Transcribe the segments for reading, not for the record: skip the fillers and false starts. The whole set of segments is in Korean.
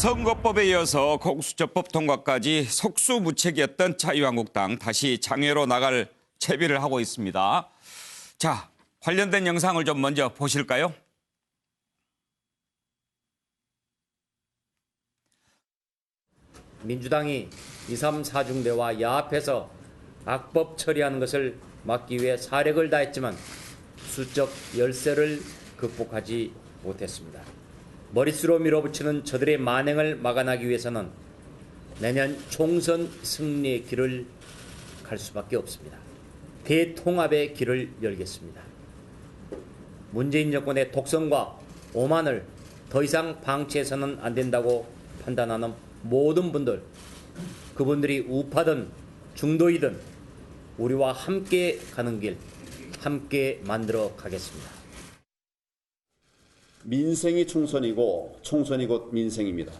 선거법에 이어서 공수처법 통과까지 속수무책이었던 자유한국당 다시 장외로 나갈 채비를 하고 있습니다. 자, 관련된 영상을 좀 먼저 보실까요? 민주당이 2, 3, 4중대와 야합해서 악법 처리하는 것을 막기 위해 사력을 다했지만 수적 열세를 극복하지 못했습니다. 머릿수로 밀어붙이는 저들의 만행을 막아나기 위해서는 내년 총선 승리의 길을 갈 수밖에 없습니다. 대통합의 길을 열겠습니다. 문재인 정권의 독선과 오만을 더 이상 방치해서는 안 된다고 판단하는 모든 분들, 그분들이 우파든 중도이든 우리와 함께 가는 길, 함께 만들어 가겠습니다. 민생이 총선이고 총선이 곧 민생입니다.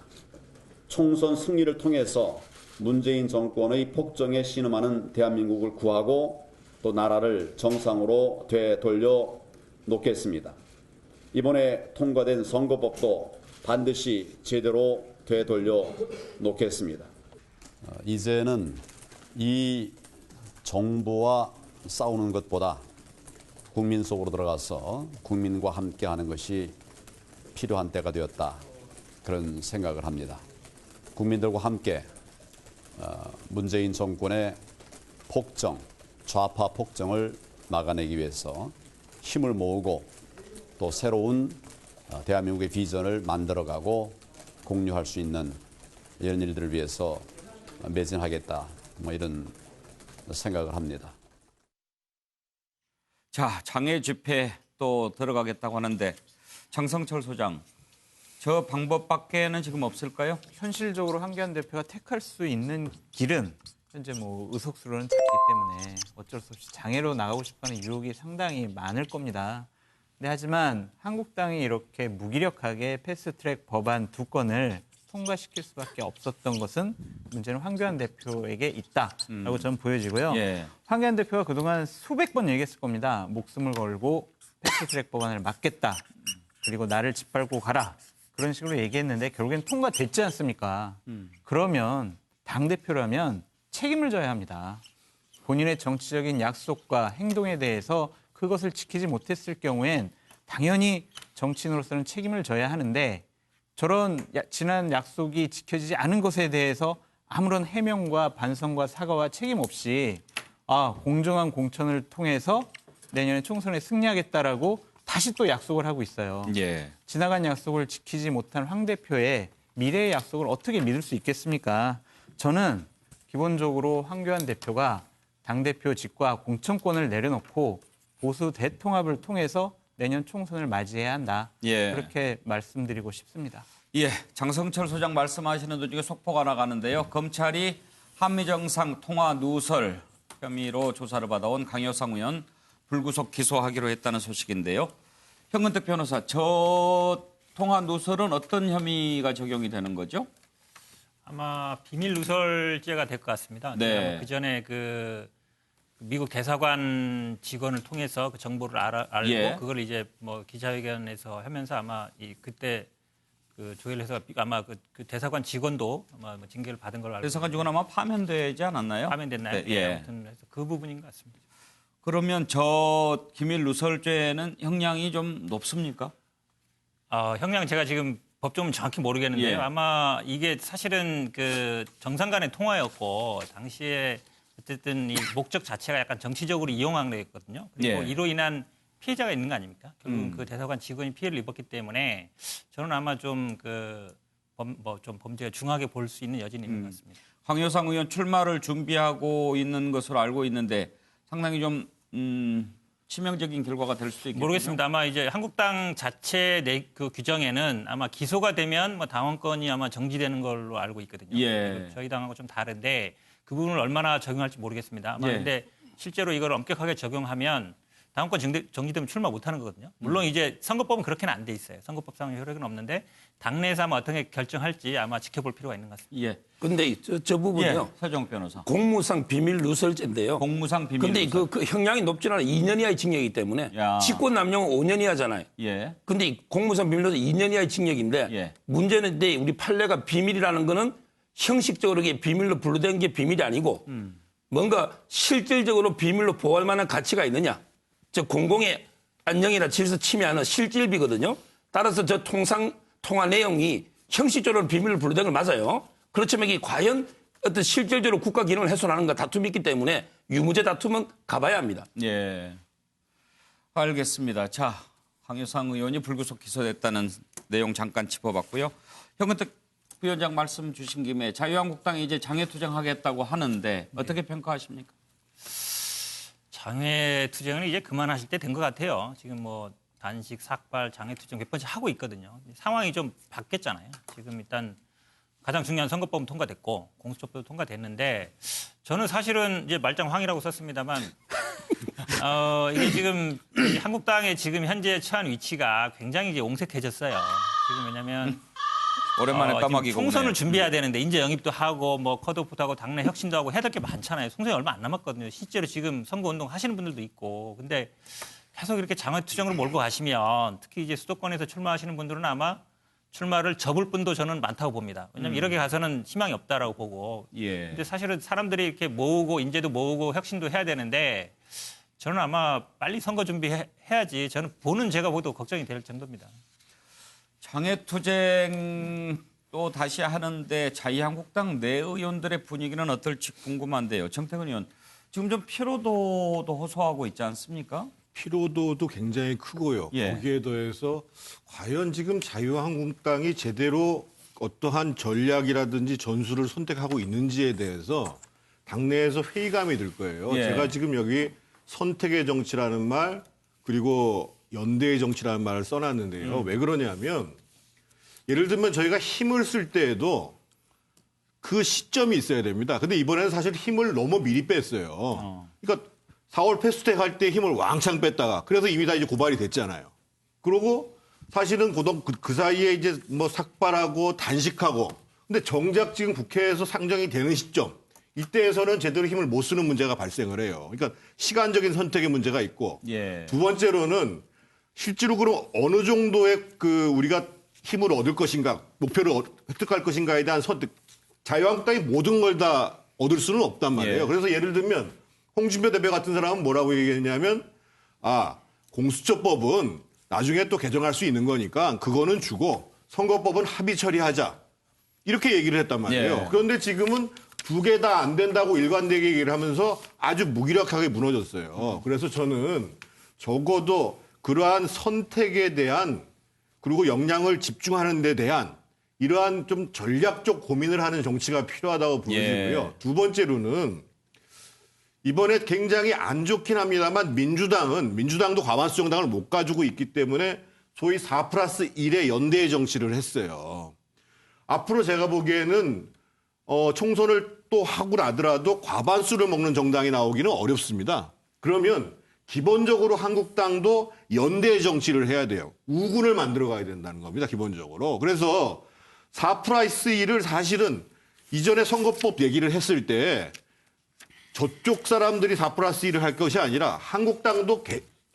총선 승리를 통해서 문재인 정권의 폭정에 신음하는 대한민국을 구하고 또 나라를 정상으로 되돌려 놓겠습니다. 이번에 통과된 선거법도 반드시 제대로 되돌려 놓겠습니다. 이제는 이 정부와 싸우는 것보다 국민 속으로 들어가서 국민과 함께하는 것이 필요한 때가 되었다, 그런 생각을 합니다. 국민들과 함께 문재인 정권의 폭정, 좌파 폭정을 막아내기 위해서 힘을 모으고 또 새로운 대한민국의 비전을 만들어가고 공유할 수 있는 이런 일들을 위해서 매진하겠다, 이런 생각을 합니다. 자, 장외 집회 또 들어가겠다고 하는데 장성철 소장, 저 방법밖에는 지금 없을까요? 현실적으로 황교안 대표가 택할 수 있는 길은 현재 의석수로는 작기 때문에 어쩔 수 없이 장외로 나가고 싶어하는 유혹이 상당히 많을 겁니다. 네, 하지만 한국당이 이렇게 무기력하게 패스트트랙 법안 2건을 통과시킬 수밖에 없었던 것은 문제는 황교안 대표에게 있다라고 저는 보여지고요. 예. 황교안 대표가 그동안 수백 번 얘기했을 겁니다. 목숨을 걸고 패스트트랙 법안을 막겠다. 그리고 나를 짓밟고 가라. 그런 식으로 얘기했는데 결국엔 통과됐지 않습니까? 그러면 당대표라면 책임을 져야 합니다. 본인의 정치적인 약속과 행동에 대해서 그것을 지키지 못했을 경우엔 당연히 정치인으로서는 책임을 져야 하는데 저런 지난 약속이 지켜지지 않은 것에 대해서 아무런 해명과 반성과 사과와 책임 없이 공정한 공천을 통해서 내년에 총선에 승리하겠다라고 다시 또 약속을 하고 있어요. 예. 지나간 약속을 지키지 못한 황 대표의 미래의 약속을 어떻게 믿을 수 있겠습니까? 저는 기본적으로 황교안 대표가 당대표직과 공천권을 내려놓고 보수 대통합을 통해서 내년 총선을 맞이해야 한다. 예. 그렇게 말씀드리고 싶습니다. 예, 장성철 소장 말씀하시는 도중에 속보가 나가는데요. 검찰이 한미정상 통화 누설 혐의로 조사를 받아온 강효상 의원 불구속 기소하기로 했다는 소식인데요. 현근택 변호사, 저 통화 누설은 어떤 혐의가 적용이 되는 거죠? 아마 비밀 누설죄가 될 것 같습니다. 네. 그 전에 미국 대사관 직원을 통해서 그 정보를 알고 예. 그걸 이제 기자회견에서 하면서 아마 그때 조엘해서 아마 그 대사관 직원도 아마 징계를 받은 걸로 알고. 대사관 직원 아마 파면되지 않았나요? 파면됐나요? 네, 예. 아무튼 그래서 그 부분인 것 같습니다. 그러면 저 기밀 누설죄는 형량이 좀 높습니까? 형량 제가 지금 법조문 정확히 모르겠는데요. 예. 아마 이게 사실은 그 정상 간의 통화였고 당시에 어쨌든 이 목적 자체가 약간 정치적으로 이용한 거였거든요. 그리고 예. 이로 인한 피해자가 있는 거 아닙니까? 결국은 그 대사관 직원이 피해를 입었기 때문에 저는 아마 좀 좀 범죄가 중하게 볼 수 있는 여지는 있는 것 같습니다. 황효상 의원 출마를 준비하고 있는 것으로 알고 있는데 상당히 좀 치명적인 결과가 될 수도 있겠군요. 모르겠습니다. 아마 이제 한국당 자체 그 규정에는 아마 기소가 되면 당원권이 아마 정지되는 걸로 알고 있거든요. 예. 저희 당하고 좀 다른데 그 부분을 얼마나 적용할지 모르겠습니다. 아마 예. 근데 실제로 이걸 엄격하게 적용하면 당원권 정지되면 출마 못하는 거거든요. 물론 이제 선거법은 그렇게는 안 돼 있어요. 선거법상 효력은 없는데 당내에서 아마 어떻게 결정할지 아마 지켜볼 필요가 있는 것 같습니다. 예. 근데 저 부분이요. 예. 서정욱 변호사. 공무상 비밀 누설죄인데요. 공무상 비밀. 근데 누설. 그 형량이 높지는 않아요. 2년 이하의 징역이기 때문에. 야. 직권 남용은 5년 이하잖아요. 예. 근데 이 공무상 비밀 누설 2년 이하의 징역인데 예. 문제는 이제 우리 판례가 비밀이라는 거는 형식적으로 이게 비밀로 분류된 게 비밀이 아니고 뭔가 실질적으로 비밀로 보호할 만한 가치가 있느냐. 즉 공공의 안녕이나 질서 침해하는 실질비거든요. 따라서 저 통화 내용이 형식적으로 비밀로 분류된 걸 맞아요. 그렇지만 이게 과연 어떤 실질적으로 국가 기능을 훼손하는가 다툼이 있기 때문에 유무죄 다툼은 가봐야 합니다. 예. 알겠습니다. 자, 강효상 의원이 불구속 기소됐다는 내용 잠깐 짚어봤고요. 현근택 부위원장 말씀 주신 김에 자유한국당이 이제 장외투쟁하겠다고 하는데 어떻게 평가하십니까? 장외투쟁을 이제 그만하실 때 된 것 같아요. 지금 뭐 단식, 삭발, 장외투쟁 몇 번씩 하고 있거든요. 상황이 좀 바뀌었잖아요. 지금 일단 가장 중요한 선거법은 통과됐고 공수처법도 통과됐는데 저는 사실은 이제 말짱 황이라고 썼습니다만 이게 지금 이 한국당의 지금 현재 처한 위치가 굉장히 이제 옹색해졌어요. 지금 왜냐하면 오랜만에 까마귀 지금 총선을 준비해야 되는데 인재 영입도 하고 뭐 컷오프도 하고 당내 혁신도 하고 해야 될 게 많잖아요. 총선이 얼마 안 남았거든요. 실제로 지금 선거운동 하시는 분들도 있고. 근데 계속 이렇게 장외투쟁으로 몰고 가시면 특히 이제 수도권에서 출마하시는 분들은 아마 출마를 접을 분도 저는 많다고 봅니다. 왜냐하면 이렇게 가서는 희망이 없다라고 보고. 예. 근데 사실은 사람들이 이렇게 모으고 인재도 모으고 혁신도 해야 되는데 저는 아마 빨리 선거 준비해야지 저는 보는 제가 보도 걱정이 될 정도입니다. 장외투쟁 또 다시 하는데 자유한국당 내 의원들의 분위기는 어떨지 궁금한데요. 정태근 의원, 지금 좀 피로도도 호소하고 있지 않습니까? 피로도도 굉장히 크고요. 예. 거기에 더해서 과연 지금 자유한국당이 제대로 어떠한 전략이라든지 전술을 선택하고 있는지에 대해서 당내에서 회의감이 들 거예요. 예. 제가 지금 여기 선택의 정치라는 말 그리고 연대의 정치라는 말을 써놨는데요. 왜 그러냐면 예를 들면 저희가 힘을 쓸 때에도 그 시점이 있어야 됩니다. 근데 이번에는 사실 힘을 너무 미리 뺐어요. 그러니까 4월 패스트트랙 할 때 힘을 왕창 뺐다가 그래서 이미 다 이제 고발이 됐잖아요. 그리고 사실은 그 사이에 이제 뭐 삭발하고 단식하고 근데 정작 지금 국회에서 상정이 되는 시점 이때에서는 제대로 힘을 못 쓰는 문제가 발생을 해요. 그러니까 시간적인 선택의 문제가 있고 예. 두 번째로는 실제로 그럼 어느 정도의 그 우리가 힘을 얻을 것인가 목표를 획득할 것인가에 대한 선택 자유한국당이 모든 걸 다 얻을 수는 없단 말이에요. 예. 그래서 예를 들면 홍준표 대표 같은 사람은 뭐라고 얘기했냐면 공수처법은 나중에 또 개정할 수 있는 거니까 그거는 주고 선거법은 합의 처리하자. 이렇게 얘기를 했단 말이에요. 예. 그런데 지금은 두 개 다 안 된다고 일관되게 얘기를 하면서 아주 무기력하게 무너졌어요. 그래서 저는 적어도 그러한 선택에 대한 그리고 역량을 집중하는 데 대한 이러한 좀 전략적 고민을 하는 정치가 필요하다고 보여지고요. 예. 두 번째로는 이번에 굉장히 안 좋긴 합니다만 민주당도 과반수 정당을 못 가지고 있기 때문에 소위 4+1의 연대의 정치를 했어요. 앞으로 제가 보기에는 총선을 또 하고 나더라도 과반수를 먹는 정당이 나오기는 어렵습니다. 그러면 기본적으로 한국당도 연대의 정치를 해야 돼요. 우군을 만들어 가야 된다는 겁니다. 기본적으로. 그래서 4+1을 사실은 이전에 선거법 얘기를 했을 때 저쪽 사람들이 4+1을 할 것이 아니라 한국당도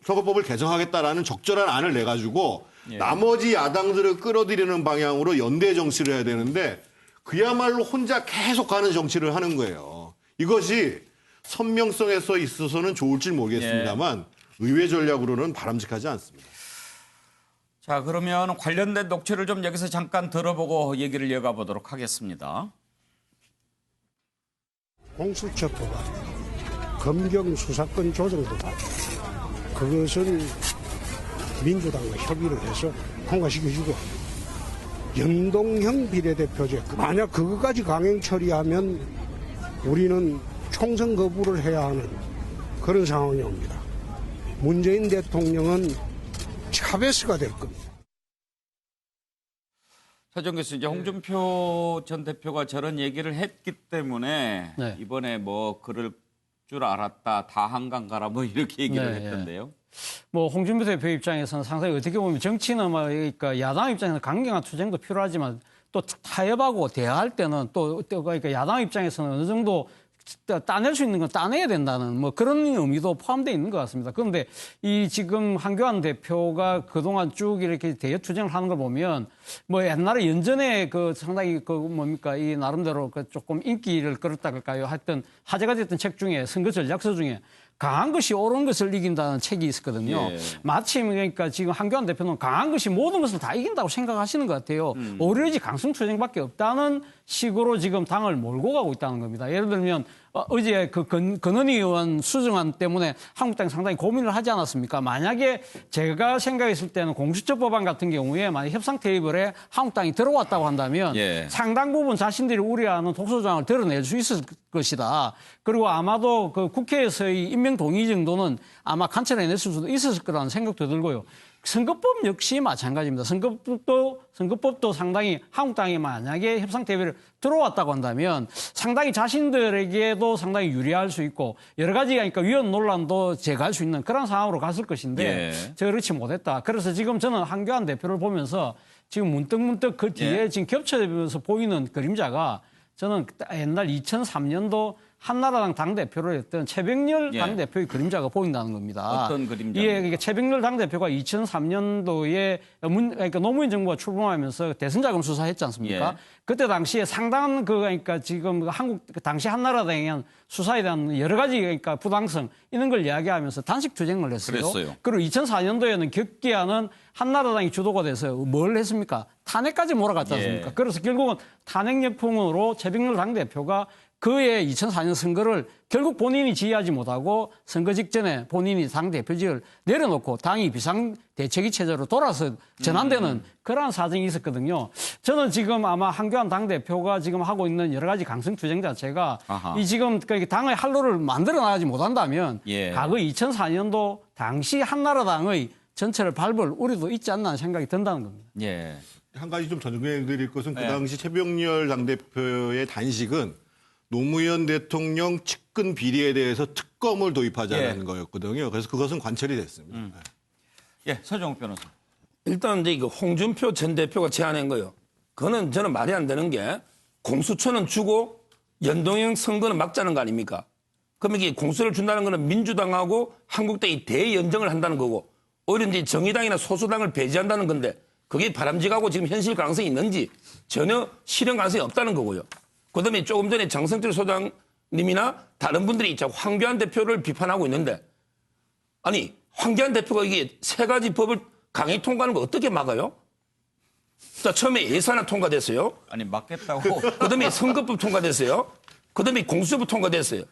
선거법을 개정하겠다라는 적절한 안을 내가지고 나머지 야당들을 끌어들이는 방향으로 연대 정치를 해야 되는데 그야말로 혼자 계속 가는 정치를 하는 거예요. 이것이 선명성에서 있어서는 좋을지 모르겠습니다만 의회 전략으로는 바람직하지 않습니다. 자, 그러면 관련된 녹취를 좀 여기서 잠깐 들어보고 얘기를 이어가 보도록 하겠습니다. 공수처법안, 검경수사권 조정법안 그것을 민주당과 협의를 해서 통과시켜주고 연동형 비례대표제 만약 그것까지 강행 처리하면 우리는 총선 거부를 해야 하는 그런 상황이 옵니다. 문재인 대통령은 차베스가 될 겁니다. 서정 교수, 이제 홍준표 전 대표가 저런 얘기를 했기 때문에 네. 이번에 뭐 그럴 줄 알았다, 다 한강 가라 뭐 이렇게 얘기를 네, 했던데요. 뭐 홍준표 대표 입장에서는 상당히 어떻게 보면 정치는 뭐 그러니까 야당 입장에서는 강경한 투쟁도 필요하지만 또 타협하고 대화할 때는 또 그러니까 야당 입장에서는 어느 정도 따낼 수 있는 건 따내야 된다는 뭐 그런 의미도 포함되어 있는 것 같습니다. 그런데 이 지금 한교안 대표가 그동안 쭉 이렇게 대여 투쟁을 하는 걸 보면 뭐 옛날에 연전에 그 상당히 그 뭡니까 이 나름대로 그 조금 인기를 끌었다 할까요? 하여튼 화제가 됐던 책 중에 선거 전략서 중에 강한 것이 옳은 것을 이긴다는 책이 있었거든요. 예. 마침 그러니까 지금 한교안 대표는 강한 것이 모든 것을 다 이긴다고 생각하시는 것 같아요. 오로지 강성투쟁밖에 없다는 식으로 지금 당을 몰고 가고 있다는 겁니다. 예를 들면 어제 그 건은희 의원 수정안 때문에 한국당이 상당히 고민을 하지 않았습니까? 만약에 제가 생각했을 때는 공수처 법안 같은 경우에 만약 협상 테이블에 한국당이 들어왔다고 한다면 예. 상당 부분 자신들이 우려하는 독소조항을 드러낼 수 있을 것이다. 그리고 아마도 그 국회에서의 임명 동의 정도는 아마 관철해낼 수도 있었을 거라는 생각도 들고요. 선거법 역시 마찬가지입니다. 선거법도 상당히 한국당이 만약에 협상 테이블에 들어왔다고 한다면 상당히 자신들에게도 상당히 유리할 수 있고 여러 가지 그러니까 위헌 논란도 제거할 수 있는 그런 상황으로 갔을 것인데 예. 제가 그렇지 못했다. 그래서 지금 저는 한교안 대표를 보면서 지금 문득문득 그 뒤에 예. 지금 겹쳐지면서 보이는 그림자가 저는 옛날 2003년도 한나라당 당대표를 했던 최병렬 예. 당대표의 그림자가 보인다는 겁니다. 어떤 그림자입니까? 예, 그러니까 최병렬 당대표가 2003년도에 그러니까 노무현 정부가 출범하면서 대선자금 수사했지 않습니까? 예. 그때 당시에 상당한 그러니까 지금 한국 당시 한나라당에 대한 수사에 대한 여러 가지 그러니까 부당성 이런 걸 이야기하면서 단식 투쟁을 했어요. 그랬어요. 그리고 2004년도에는 격기야는 한나라당이 주도가 돼서 뭘 했습니까? 탄핵까지 몰아갔지 않습니까? 예. 그래서 결국은 탄핵 역풍으로 최병렬 당대표가 그의 2004년 선거를 결국 본인이 지휘하지 못하고 선거 직전에 본인이 당대표직을 내려놓고 당이 비상대책위 체제로 돌아서 전환되는 그러한 사정이 있었거든요. 저는 지금 아마 한교안 당대표가 지금 하고 있는 여러 가지 강성투쟁 자체가 아하. 이 지금 당의 활로를 만들어 나가지 못한다면 예. 과거 2004년도 당시 한나라당의 전체를 밟을 우려도 있지 않나 하는 생각이 든다는 겁니다. 예. 한 가지 좀 전해드릴 것은 그 네. 당시 최병렬 당대표의 단식은 노무현 대통령 측근 비리에 대해서 특검을 도입하자는 예. 거였거든요. 그래서 그것은 관철이 됐습니다. 네. 예, 서정욱 변호사. 일단 이제 그 홍준표 전 대표가 제안한 거요. 그거는 저는 말이 안 되는 게 공수처는 주고 연동형 선거는 막자는 거 아닙니까? 그럼 이게 공수를 준다는 거는 민주당하고 한국당이 대연정을 한다는 거고 오히려 이제 정의당이나 소수당을 배제한다는 건데 그게 바람직하고 지금 현실 가능성이 있는지 전혀 실현 가능성이 없다는 거고요. 그다음에 조금 전에 장성철 소장님이나 다른 분들이 자꾸 황교안 대표를 비판하고 있는데 아니 황교안 대표가 이게 세 가지 법을 강행 통과하는 거 어떻게 막아요? 자 처음에 예산안 통과됐어요. 아니 막겠다고. 그다음에 선거법 통과됐어요. 그다음에 공수처법 통과됐어요.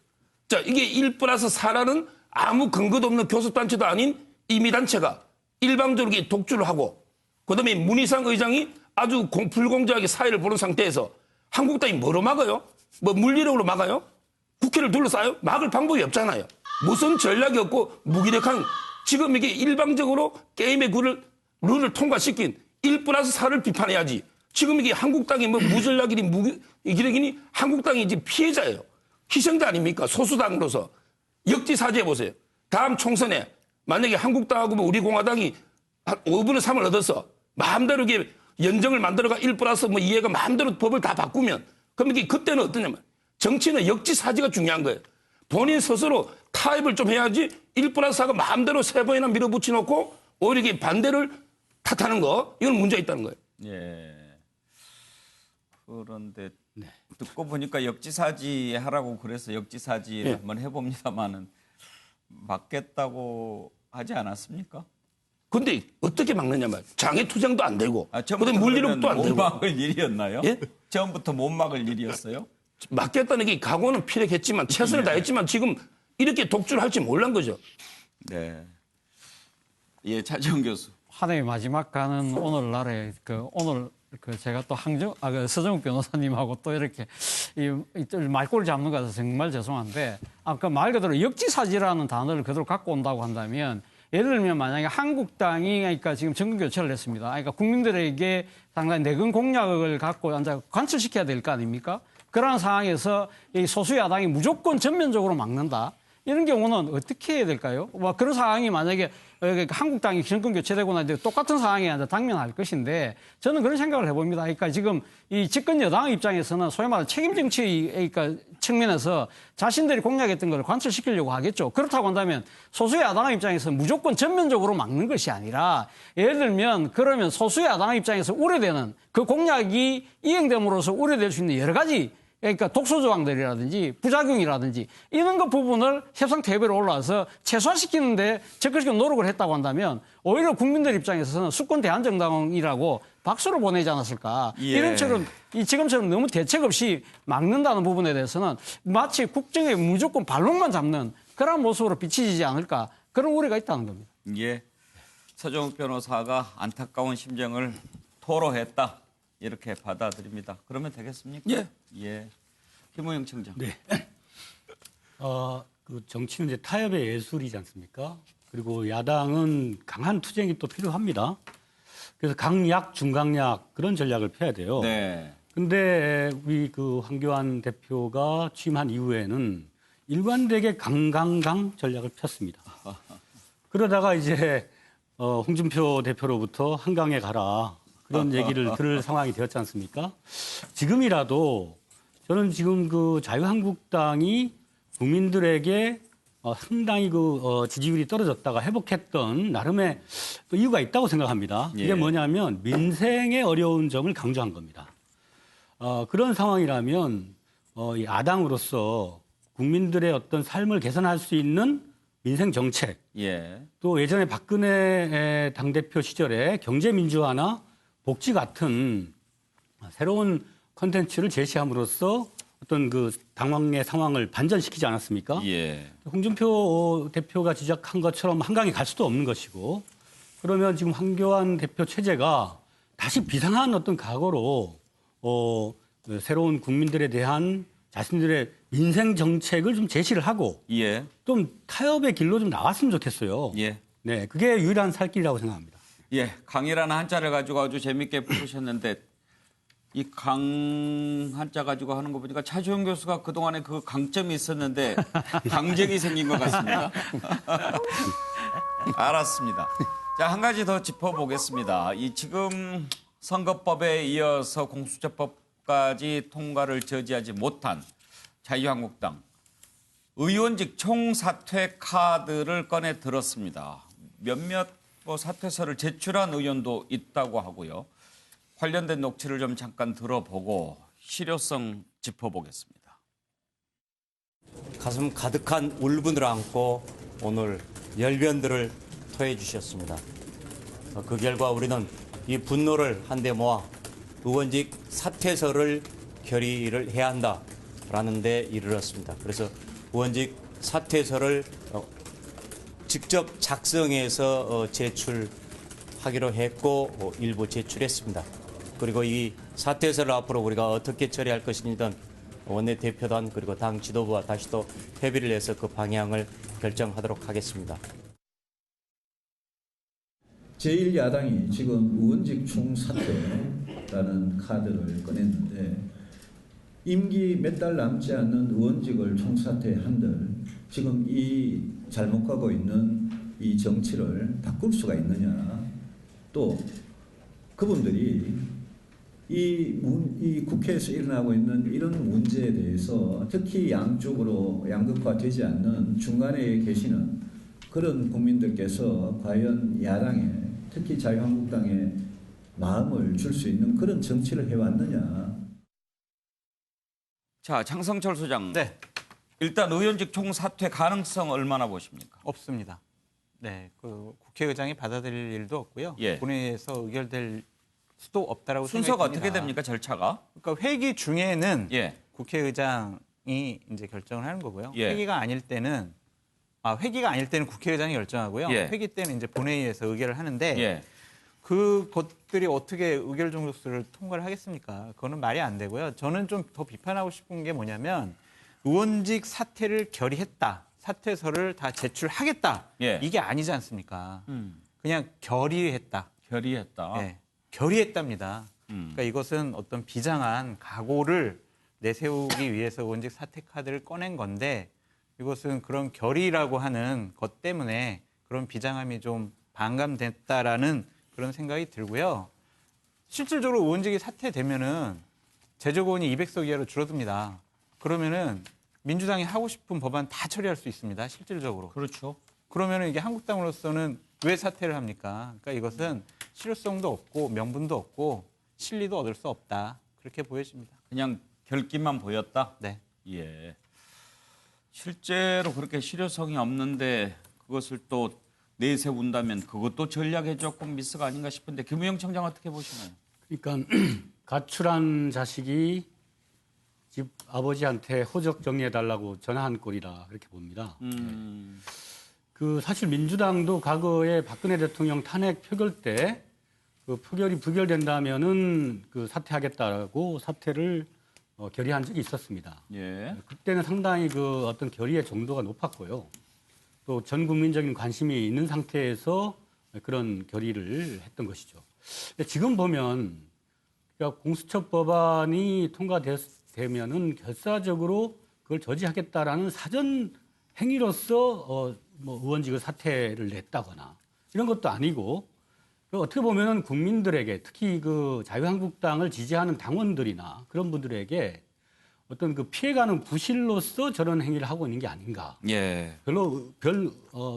자 이게 1+4라는 아무 근거도 없는 교섭단체도 아닌 임의단체가 일방적으로 이렇게 독주를 하고 그다음에 문희상 의장이 아주 불공정하게 사회를 보는 상태에서 한국당이 뭐로 막아요? 뭐 물리력으로 막아요? 국회를 둘러싸요? 막을 방법이 없잖아요. 무슨 전략이 없고 무기력한 지금 이게 일방적으로 게임의 룰을 통과시킨 1+4를 비판해야지. 지금 이게 한국당이 뭐 무전략이니 무기력이니 한국당이 이제 피해자예요. 희생자 아닙니까? 소수당으로서. 역지사지해 보세요. 다음 총선에 만약에 한국당하고 뭐 우리 공화당이 한 5분의 3을 얻어서 마음대로 이게 연정을 만들어가 1+2가 마음대로 법을 다 바꾸면 그럼 이게 그때는 어떠냐면 정치는 역지사지가 중요한 거예요. 본인 스스로 타협을 좀 해야지 1+4가 마음대로 3번이나 밀어붙여 놓고 오히려 이게 반대를 탓하는 거 이건 문제가 있다는 거예요. 예. 그런데 듣고 보니까 역지사지 하라고 그래서 역지사지를 예. 한번 해봅니다만은 막겠다고 하지 않았습니까? 근데 어떻게 막느냐 말이에요. 장애투쟁도 안 되고 처음부터 그다음에 물리력도 안 못 되고 막을 일이었나요? 예? 처음부터 못 막을 일이었어요? 막겠다는 게 각오는 필요했지만 최선을 다했지만 지금 이렇게 독주를 할지 몰란 거죠. 네. 예, 차지원 교수. 한 해의 마지막 가는 오늘날에 오늘 제가 또 서정욱 변호사님하고 또 이렇게 말꼬를 잡는 거 같아서 정말 죄송한데 아까 말 그대로 역지사지라는 단어를 그대로 갖고 온다고 한다면 예를 들면 만약에 한국당이 그러니까 지금 정권 교체를 했습니다. 그러니까 국민들에게 상당히 내건 공약을 갖고 관철시켜야 될 거 아닙니까? 그러한 상황에서 이 소수 야당이 무조건 전면적으로 막는다. 이런 경우는 어떻게 해야 될까요? 뭐 그런 상황이 만약에 한국당이 정권 교체되고 나서 똑같은 상황이 아니라 당면할 것인데 저는 그런 생각을 해봅니다. 그러니까 지금 이 집권 여당 입장에서는 소위 말하는 책임 정치 그러니까 측면에서 자신들이 공약했던 걸 관철시키려고 하겠죠. 그렇다고 한다면 소수 야당 입장에서는 무조건 전면적으로 막는 것이 아니라 예를 들면 그러면 소수 야당 입장에서 우려되는 그 공약이 이행됨으로써 우려될 수 있는 여러 가지 그러니까 독소 조항들이라든지 부작용이라든지 이런 것 부분을 협상 테이블에 올라와서 최소화시키는데 적극적인 노력을 했다고 한다면 오히려 국민들 입장에서는 수권 대한정당이라고 박수를 보내지 않았을까. 예. 이런처럼 지금처럼 너무 대책 없이 막는다는 부분에 대해서는 마치 국정에 무조건 발목만 잡는 그런 모습으로 비춰지지 않을까. 그런 우려가 있다는 겁니다. 예. 서정욱 변호사가 안타까운 심정을 토로했다. 이렇게 받아들입니다. 그러면 되겠습니까? 예. 예. 김호영 청장. 네. 그 정치는 이제 타협의 예술이지 않습니까? 그리고 야당은 강한 투쟁이 또 필요합니다. 그래서 강약, 중강약 그런 전략을 펴야 돼요. 네. 근데 우리 그 황교안 대표가 취임한 이후에는 일관되게 강강강 전략을 폈습니다. 그러다가 이제 홍준표 대표로부터 한강에 가라. 그런 얘기를 들을 상황이 되었지 않습니까? 지금이라도 저는 지금 그 자유한국당이 국민들에게 상당히 지지율이 떨어졌다가 회복했던 나름의 또 이유가 있다고 생각합니다. 예. 이게 뭐냐면 민생의 어려운 점을 강조한 겁니다. 그런 상황이라면 야당으로서 국민들의 어떤 삶을 개선할 수 있는 민생 정책, 예. 또 예전에 박근혜 당대표 시절에 경제민주화나 복지 같은 새로운 컨텐츠를 제시함으로써 어떤 그 당황의 상황을 반전시키지 않았습니까? 예. 홍준표 대표가 지적한 것처럼 한강에 갈 수도 없는 것이고 그러면 지금 황교안 대표 체제가 다시 비상한 어떤 각오로 새로운 국민들에 대한 자신들의 민생 정책을 좀 제시를 하고 예. 좀 타협의 길로 좀 나왔으면 좋겠어요. 예. 네, 그게 유일한 살 길이라고 생각합니다. 예. 강이라는 한자를 가지고 아주 재밌게 풀으셨는데 이 강 한자 가지고 하는 거 보니까 차주영 교수가 그동안에 그 강점이 있었는데 강쟁이 생긴 것 같습니다. 알았습니다. 자, 한 가지 더 짚어보겠습니다. 이 지금 선거법에 이어서 공수처법까지 통과를 저지하지 못한 자유한국당 의원직 총사퇴 카드를 꺼내 들었습니다. 몇몇 사퇴서를 제출한 의원도 있다고 하고요. 관련된 녹취를 좀 잠깐 들어보고 실효성 짚어보겠습니다. 가슴 가득한 울분을 안고 오늘 열변들을 토해 주셨습니다. 그 결과 우리는 이 분노를 한데 모아 의원직 사퇴서를 결의를 해야 한다라는 데 이르렀습니다. 그래서 의원직 사퇴서를 직접 작성해서 제출하기로 했고 일부 제출했습니다. 그리고 이 사퇴서를 앞으로 우리가 어떻게 처리할 것인지는 원내대표단 그리고 당 지도부와 다시 또 협의를 해서 그 방향을 결정하도록 하겠습니다. 제1야당이 지금 의원직 총사퇴라는 카드를 꺼냈는데 임기 몇 달 남지 않는 의원직을 총사퇴한들 지금 이 잘못 가고 있는 이 정치를 바꿀 수가 있느냐. 또 그분들이 이 국회에서 일어나고 있는 이런 문제에 대해서 특히 양쪽으로 양극화되지 않는 중간에 계시는 그런 국민들께서 과연 야당에 특히 자유한국당에 마음을 줄 수 있는 그런 정치를 해왔느냐. 자, 장성철 소장. 네. 일단 의원직 총사퇴 가능성 얼마나 보십니까? 없습니다. 네, 그 국회의장이 받아들일 일도 없고요. 예. 본회의에서 의결될 수도 없다라고 순서가 생각합니다. 어떻게 됩니까, 절차가? 그러니까 회기 중에는 예. 국회의장이 이제 결정을 하는 거고요. 예. 회기가 아닐 때는 국회의장이 결정하고요. 예. 회기 때는 이제 본회의에서 의결을 하는데 예. 그것들이 어떻게 의결 종족수를 통과를 하겠습니까? 그거는 말이 안 되고요. 저는 좀 더 비판하고 싶은 게 뭐냐면 의원직 사퇴를 결의했다. 사퇴서를 다 제출하겠다. 예. 이게 아니지 않습니까? 그냥 결의했다. 결의했다. 네, 결의했답니다. 그러니까 이것은 어떤 비장한 각오를 내세우기 위해서 의원직 사퇴 카드를 꺼낸 건데 이것은 그런 결의라고 하는 것 때문에 그런 비장함이 좀 반감됐다라는 그런 생각이 들고요. 실질적으로 의원직이 사퇴되면은 제적의원이 200석 이하로 줄어듭니다. 그러면은 민주당이 하고 싶은 법안 다 처리할 수 있습니다. 실질적으로. 그렇죠. 그러면은 이게 한국당으로서는 왜 사퇴를 합니까? 그러니까 이것은 실효성도 없고 명분도 없고 실리도 얻을 수 없다. 그렇게 보여집니다. 그냥 결기만 보였다? 네. 예. 실제로 그렇게 실효성이 없는데 그것을 또 내세운다면 그것도 전략에 조금 미스가 아닌가 싶은데 김우영 청장 어떻게 보시나요? 그러니까 가출한 자식이 집 아버지한테 호적 정리해달라고 전화한 꼴이라 그렇게 봅니다. 그 사실 민주당도 과거에 박근혜 대통령 탄핵 표결 때 그 표결이 부결된다면은 그 사퇴하겠다라고 사퇴를 결의한 적이 있었습니다. 예. 그때는 상당히 그 어떤 결의의 정도가 높았고요. 또 전 국민적인 관심이 있는 상태에서 그런 결의를 했던 것이죠. 근데 지금 보면 그러니까 공수처 법안이 통과되면은 결사적으로 그걸 저지하겠다라는 사전 행위로서 뭐 의원직을 사퇴를 냈다거나 이런 것도 아니고 어떻게 보면은 국민들에게 특히 그 자유한국당을 지지하는 당원들이나 그런 분들에게 어떤 그 피해가는 구실로서 저런 행위를 하고 있는 게 아닌가. 예. 별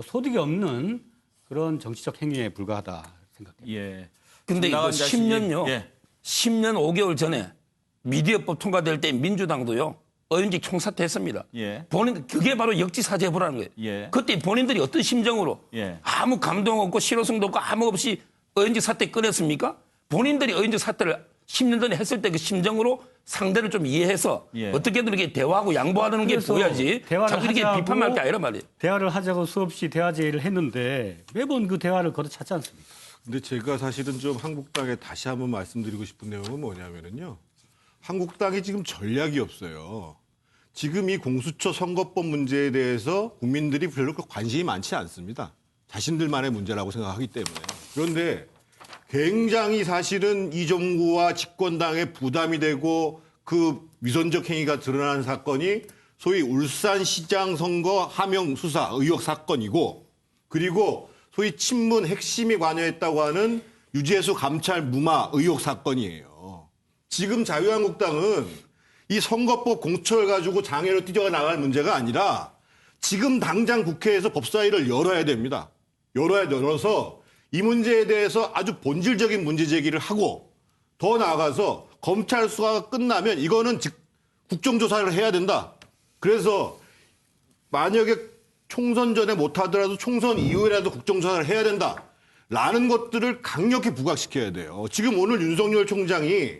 소득이 없는 그런 정치적 행위에 불과하다 생각합니다. 예. 근데 이거 나간 자식이- 10년요. 예. 10년 5개월 전에 미디어법 통과될 때 민주당도요. 의원직 총사퇴했습니다. 예. 그게 바로 역지사지해보라는 거예요. 예. 그때 본인들이 어떤 심정으로 예. 아무 감동 없고 실효성도 없고 아무 없이 의원직 사퇴 꺼냈습니까? 본인들이 의원직 사퇴를 10년 전에 했을 때 그 심정으로 상대를 좀 이해해서 예. 어떻게든 이렇게 대화하고 양보하는 게 그래서 보여야지. 대화를 자꾸 이렇게 하자고 비판할 게 아니란 말이에요. 대화를 하자고 수없이 대화 제의를 했는데 매번 그 대화를 거듭찾지 않습니까? 근데 제가 사실은 좀 한국당에 다시 한번 말씀드리고 싶은 내용은 뭐냐면요. 한국당이 지금 전략이 없어요. 지금 이 공수처 선거법 문제에 대해서 국민들이 별로 관심이 많지 않습니다. 자신들만의 문제라고 생각하기 때문에. 그런데 굉장히 사실은 이 정부와 집권당에 부담이 되고 그 위선적 행위가 드러난 사건이 소위 울산시장 선거 하명 수사 의혹 사건이고 그리고 소위 친문 핵심이 관여했다고 하는 유재수 감찰 무마 의혹 사건이에요. 지금 자유한국당은 이 선거법 공처를 가지고 장애로 뛰어나갈 문제가 아니라 지금 당장 국회에서 법사위를 열어야 됩니다. 열어서 이 문제에 대해서 아주 본질적인 문제 제기를 하고 더 나아가서 검찰 수사가 끝나면 이거는 국정조사를 해야 된다. 그래서 만약에 총선 전에 못하더라도 총선 이후에라도 국정조사를 해야 된다. 라는 것들을 강력히 부각시켜야 돼요. 지금 오늘 윤석열 총장이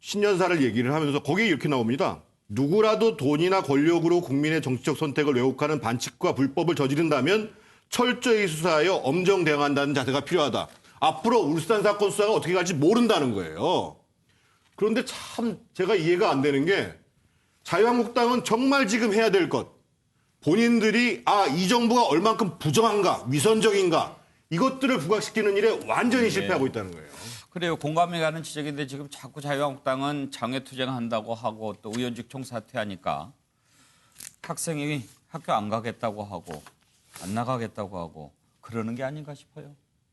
신년사를 얘기를 하면서 거기에 이렇게 나옵니다. 누구라도 돈이나 권력으로 국민의 정치적 선택을 왜곡하는 반칙과 불법을 저지른다면 철저히 수사하여 엄정 대응한다는 자세가 필요하다. 앞으로 울산 사건 수사가 어떻게 갈지 모른다는 거예요. 그런데 참 제가 이해가 안 되는 게 자유한국당은 정말 지금 해야 될 것. 본인들이 이 정부가 얼만큼 부정한가, 위선적인가 이것들을 부각시키는 일에 완전히 실패하고 있다는 거예요. 그래요. 공감이 가는 지적인데 지금 자꾸 자유한국당은 장외투쟁한다고 하고 또 의원직 총사퇴하니까 학생이 학교 안 가겠다고 하고 안 나가겠다고 하고 그러는 게 아닌가 싶어요.